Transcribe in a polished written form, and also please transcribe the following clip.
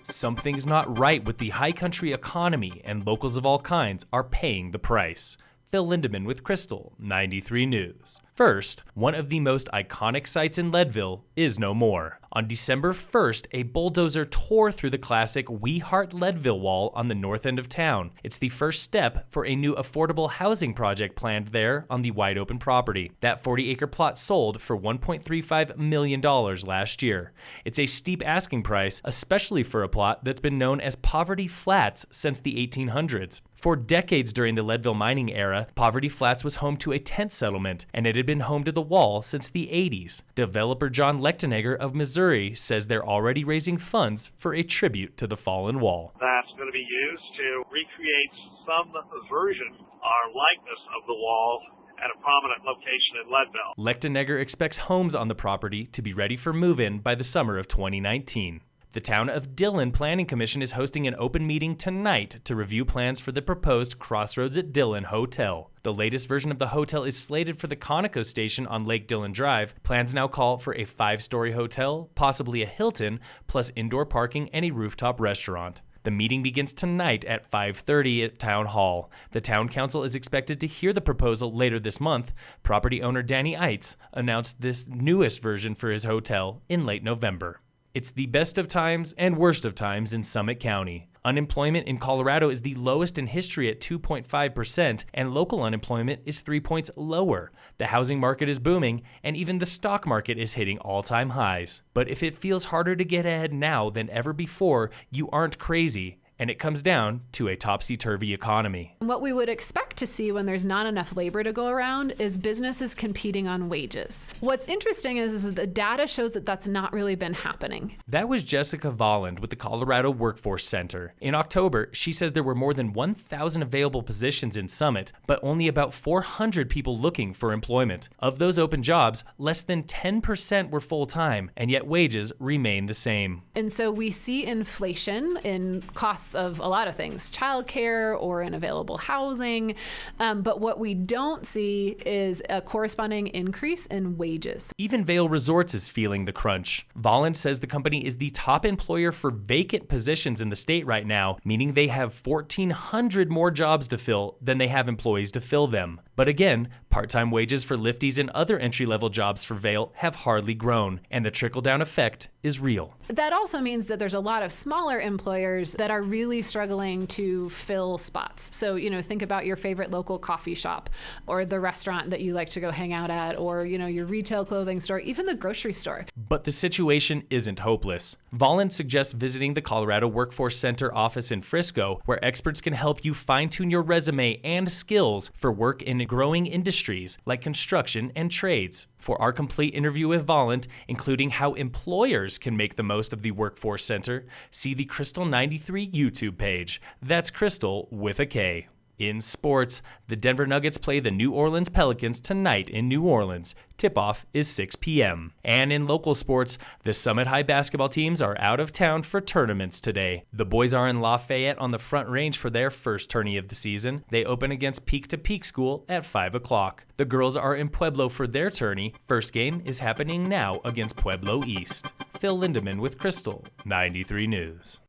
Something's not right with the high country economy, and locals of all kinds are paying the price. Phil Lindeman with Krystal 93 News. First, one of the most iconic sites in Leadville is no more. On December 1st, a bulldozer tore through the classic We Heart Leadville wall on the north end of town. It's the first step for a new affordable housing project planned there on the wide open property. That 40-acre plot sold for $1.35 million last year. It's a steep asking price, especially for a plot that's been known as Poverty Flats since the 1800s. For decades during the Leadville mining era, Poverty Flats was home to a tent settlement, and it had been home to the wall since the 80s. Developer John Lechtenegger of Missouri says they're already raising funds for a tribute to the fallen wall. That's going to be used to recreate some version or likeness of the wall at a prominent location in Leadville. Lechtenegger expects homes on the property to be ready for move-in by the summer of 2019. The Town of Dillon Planning Commission is hosting an open meeting tonight to review plans for the proposed Crossroads at Dillon Hotel. The latest version of the hotel is slated for the Conoco station on Lake Dillon Drive. Plans now call for a 5-story hotel, possibly a Hilton, plus indoor parking and a rooftop restaurant. The meeting begins tonight at 5:30 at Town Hall. The Town Council is expected to hear the proposal later this month. Property owner Danny Eitz announced this newest version for his hotel in late November. It's the best of times and worst of times in Summit County. Unemployment in Colorado is the lowest in history at 2.5%, and local unemployment is 3 points lower. The housing market is booming, and even the stock market is hitting all-time highs. But if it feels harder to get ahead now than ever before, you aren't crazy. And it comes down to a topsy-turvy economy. What we would expect to see when there's not enough labor to go around is businesses competing on wages. What's interesting is that the data shows that that's not really been happening. That was Jessica Volland with the Colorado Workforce Center. In October, she says there were more than 1,000 available positions in Summit, but only about 400 people looking for employment. Of those open jobs, less than 10% were full-time, and yet wages remain the same. And so we see inflation in costs of a lot of things, childcare or in available housing, but what we don't see is a corresponding increase in wages. Even Vail Resorts is feeling the crunch. Volland says the company is the top employer for vacant positions in the state right now, meaning they have 1,400 more jobs to fill than they have employees to fill them. But again, part-time wages for lifties and other entry-level jobs for Vail have hardly grown, and the trickle-down effect is real. That also means that there's a lot of smaller employers that are really struggling to fill spots. So, think about your favorite local coffee shop or the restaurant that you like to go hang out at, or, your retail clothing store, even the grocery store. But the situation isn't hopeless. Volland suggests visiting the Colorado Workforce Center office in Frisco, where experts can help you fine-tune your resume and skills for work in growing industries like construction and trades. For our complete interview with Volland, including how employers can make the most of the Workforce Center, see the Krystal 93 YouTube page. That's Krystal with a K. In sports, the Denver Nuggets play the New Orleans Pelicans tonight in New Orleans. Tip-off is 6 p.m. And in local sports, the Summit High basketball teams are out of town for tournaments today. The boys are in Lafayette on the Front Range for their first tourney of the season. They open against Peak to Peak School at 5 o'clock. The girls are in Pueblo for their tourney. First game is happening now against Pueblo East. Phil Lindeman with Krystal 93 News.